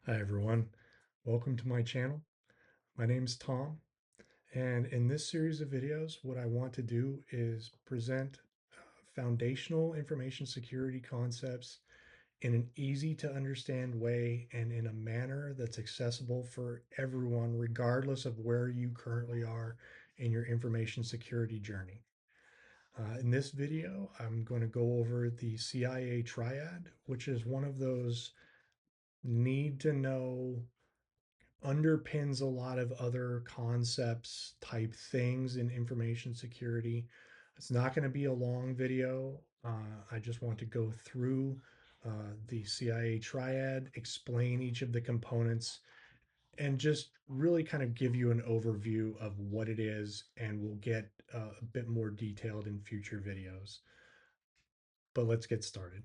Hi everyone, welcome to my channel. My name's Tom, and in this series of videos, what I want to do is present foundational information security concepts in an easy to understand way and in a manner that's accessible for everyone, regardless of where you currently are in your information security journey. In this video, I'm going to go over the CIA Triad, which is one of those need to know underpins a lot of other concepts type things in information security. It's not going to be a long video. I just want to go through the CIA Triad, explain each of the components, and just really kind of give you an overview of what it is, and we'll get a bit more detailed in future videos. But let's get started.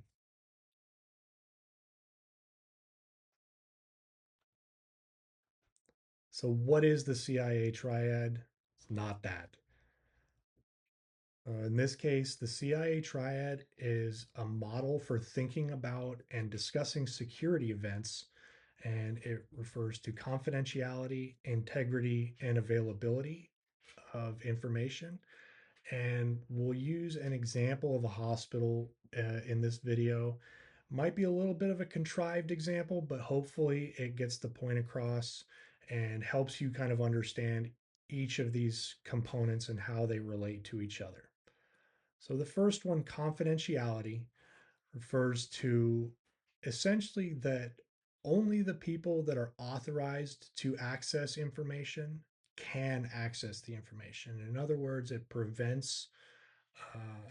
So, what is the CIA Triad? It's not that. In this case, the CIA Triad is a model for thinking about and discussing security events, and it refers to confidentiality, integrity, and availability of information. And we'll use an example of a hospital in this video. Might be a little bit of a contrived example, but hopefully it gets the point across and helps you kind of understand each of these components and how they relate to each other. So the first one, confidentiality, refers to essentially that only the people that are authorized to access information can access the information. In other words, it prevents uh,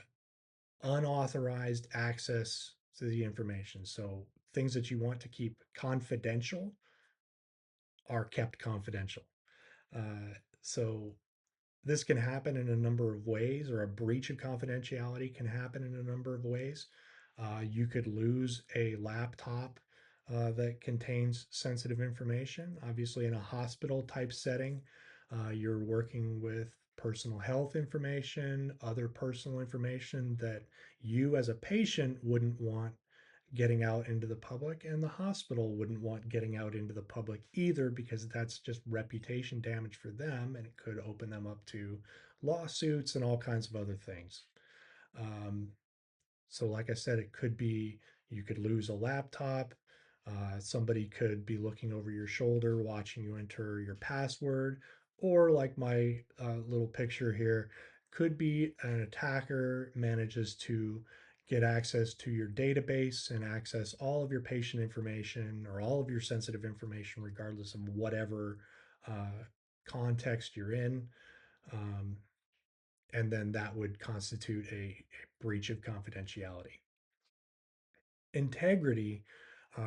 unauthorized access to the information. So things that you want to keep confidential are kept confidential. So this can happen in a number of ways, or a breach of confidentiality can happen in a number of ways. You could lose a laptop that contains sensitive information. Obviously, in a hospital type setting, you're working with personal health information, other personal information that you as a patient wouldn't want getting out into the public, and the hospital wouldn't want getting out into the public either, because that's just reputation damage for them, and it could open them up to lawsuits and all kinds of other things. um, so, like I said, it could be you could lose a laptop. Somebody could be looking over your shoulder, watching you enter your password, or like my little picture here, could be an attacker manages to get access to your database and access all of your patient information or all of your sensitive information, regardless of whatever uh, context you're in. Um, and then that would constitute a breach of confidentiality. Integrity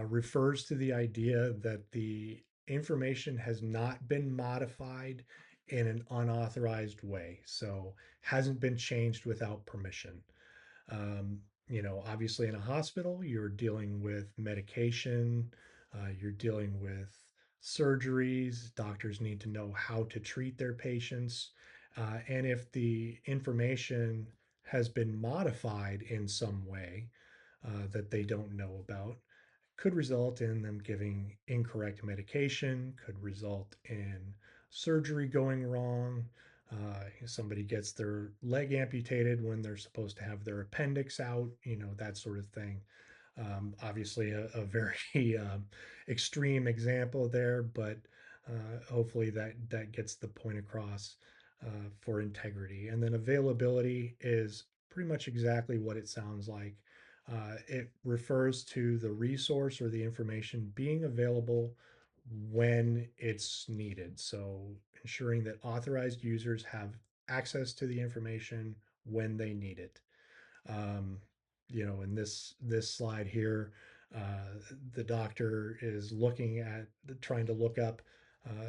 refers to the idea that the information has not been modified in an unauthorized way, so hasn't been changed without permission. Obviously in a hospital, you're dealing with medication, you're dealing with surgeries. Doctors need to know how to treat their patients. And if the information has been modified in some way that they don't know about, could result in them giving incorrect medication, could result in surgery going wrong. Somebody gets their leg amputated when they're supposed to have their appendix out, that sort of thing. Obviously, a very extreme example there, but hopefully that gets the point across for integrity. And then availability is pretty much exactly what it sounds like. It refers to the resource or the information being available when it's needed. So ensuring that authorized users have access to the information when they need it. Um, in this slide here, the doctor is looking at trying to look up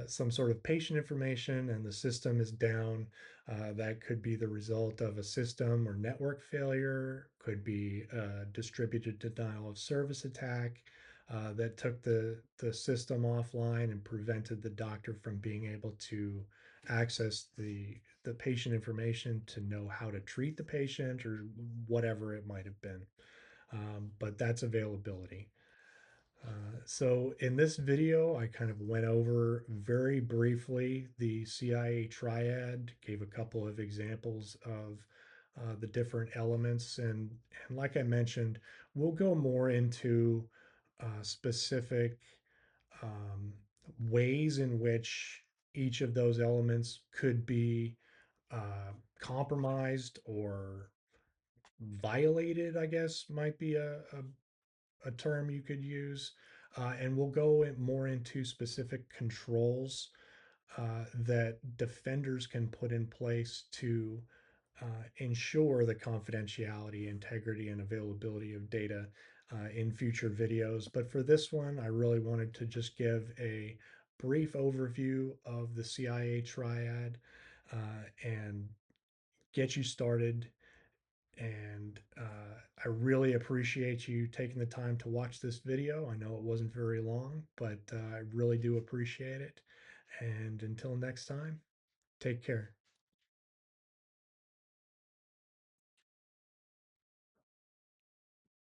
some sort of patient information, and the system is down. That could be the result of a system or network failure, could be a distributed denial of service attack that took the system offline and prevented the doctor from being able to access the patient information to know how to treat the patient or whatever it might have been. But that's availability. So in this video, I kind of went over very briefly the CIA Triad, gave a couple of examples of the different elements, and like I mentioned, we'll go more into specific um, ways in which each of those elements could be compromised or violated, I guess might be a term you could use. And we'll go more into specific controls that defenders can put in place to ensure the confidentiality, integrity, and availability of data in future videos. But for this one, I really wanted to just give a brief overview of the CIA triad and get you started. And I really appreciate you taking the time to watch this video. I know it wasn't very long, but I really do appreciate it. And until next time, take care.